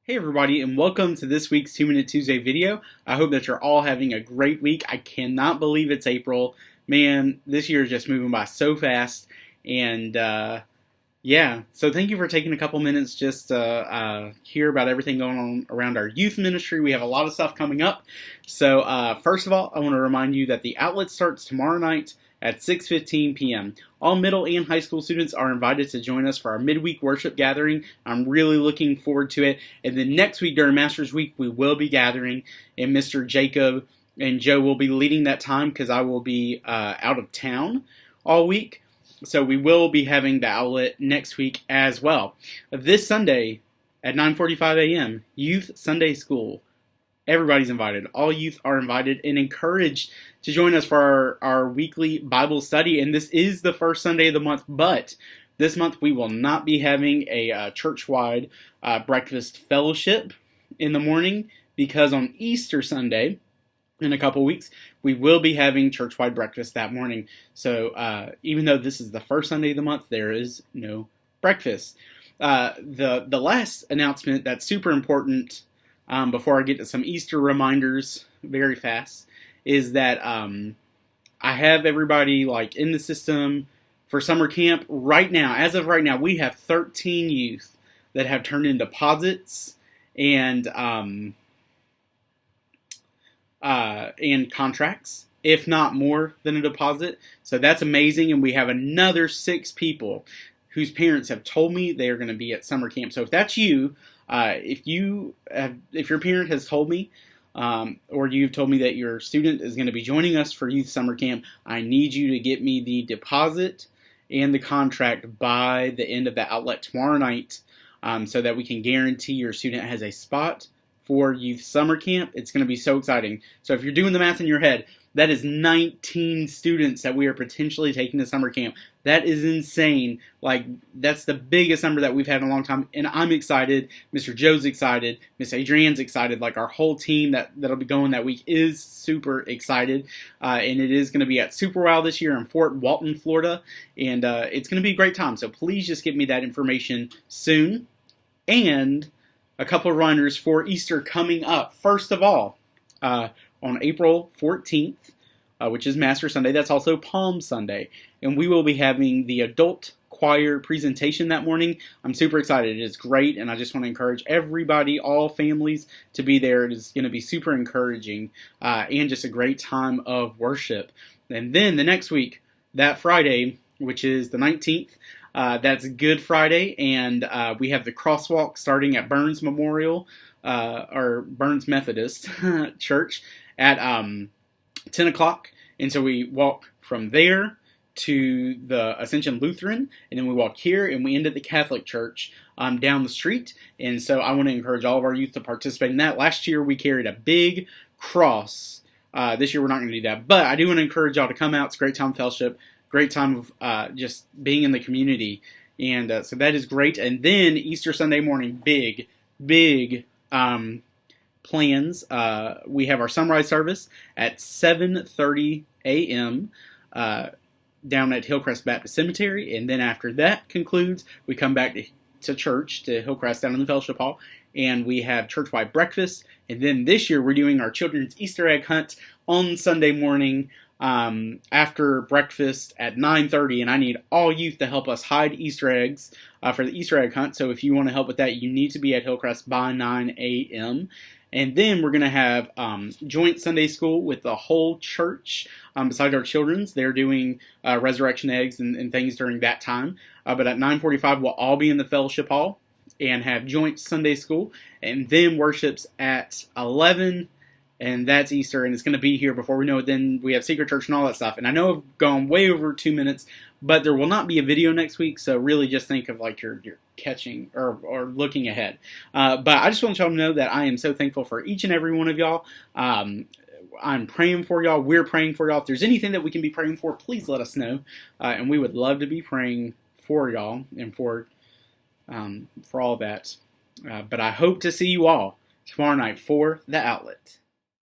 Hey everybody, and welcome to this week's 2 Minute Tuesday video. I hope that you're all having a great week. I cannot believe it's April. Man, this year is just moving by so fast. And yeah, so thank you for taking a couple minutes just to hear about everything going on around our youth ministry. We have a lot of stuff coming up. So first of all, I want to remind you that the outlet starts tomorrow night at 6:15 p.m. All middle and high school students are invited to join us for our midweek worship gathering. I'm really looking forward to it. And then next week during Masters Week, we will be gathering, and Mr. Jacob and Joe will be leading that time because I will be out of town all week. So we will be having the outlet next week as well. This Sunday at 9:45 a.m., Youth Sunday School. Everybody's invited. All youth are invited and encouraged to join us for our weekly Bible study. And this is the first Sunday of the month, but this month we will not be having a church-wide breakfast fellowship in the morning because on Easter Sunday, in a couple weeks, we will be having church-wide breakfast that morning. So even though this is the first Sunday of the month, there is no breakfast. The last announcement that's super important before I get to some Easter reminders very fast, is that I have everybody like in the system for summer camp right now. As of right now, we have 13 youth that have turned in deposits and contracts, if not more than a deposit. So that's amazing, and we have another 6 people whose parents have told me they are going to be at summer camp. So if that's you, if your parent has told me, or you've told me that your student is going to be joining us for youth summer camp, I need you to get me the deposit and the contract by the end of the outlet tomorrow night, so that we can guarantee your student has a spot for youth summer camp. It's going to be so exciting. So if you're doing the math in your head, that is 19 students that we are potentially taking to summer camp. That is insane. Like, that's the biggest number that we've had in a long time. And I'm excited. Mr. Joe's excited. Miss Adrienne's excited. Like, our whole team that'll be going that week is super excited. And it is going to be at Super Wow this year in Fort Walton, Florida. And it's going to be a great time. So please just give me that information soon. And a couple of reminders for Easter coming up. First of all, on April 14th, which is Master Sunday, that's also Palm Sunday, and we will be having the adult choir presentation that morning. I'm super excited. It is great, and I just want to encourage everybody, all families, to be there. It is going to be super encouraging and just a great time of worship. And then the next week, that Friday, which is the 19th, that's Good Friday, and we have the crosswalk starting at Burns Memorial, or Burns Methodist Church at 10 o'clock. And so we walk from there to the Ascension Lutheran, and then we walk here, and we end at the Catholic Church down the street. And so I want to encourage all of our youth to participate in that. Last year we carried a big cross. This year we're not going to do that, but I do want to encourage y'all to come out. It's a great time of fellowship, great time of just being in the community. And so that is great. And then Easter Sunday morning, big plans. We have our sunrise service at 7:30 a.m. Down at Hillcrest Baptist Cemetery, and then after that concludes, we come back to church, to Hillcrest down in the Fellowship Hall, and we have church-wide breakfast. And then this year we're doing our children's Easter egg hunt on Sunday morning after breakfast at 9:30, and I need all youth to help us hide Easter eggs for the Easter egg hunt. So if you want to help with that, you need to be at Hillcrest by 9 a.m. And then we're going to have joint Sunday school with the whole church. Besides our children's, they're doing resurrection eggs and things during that time. But at 9:45, we'll all be in the fellowship hall and have joint Sunday school. And then worships at 11, and that's Easter. And it's going to be here before we know it. Then we have Secret Church and all that stuff. And I know I've gone way over 2 minutes, but there will not be a video next week. So really just think of like you're catching or looking ahead. But I just want y'all to know that I am so thankful for each and every one of y'all. I'm praying for y'all. We're praying for y'all. If there's anything that we can be praying for, please let us know. And we would love to be praying for y'all and for all that. But I hope to see you all tomorrow night for the outlet.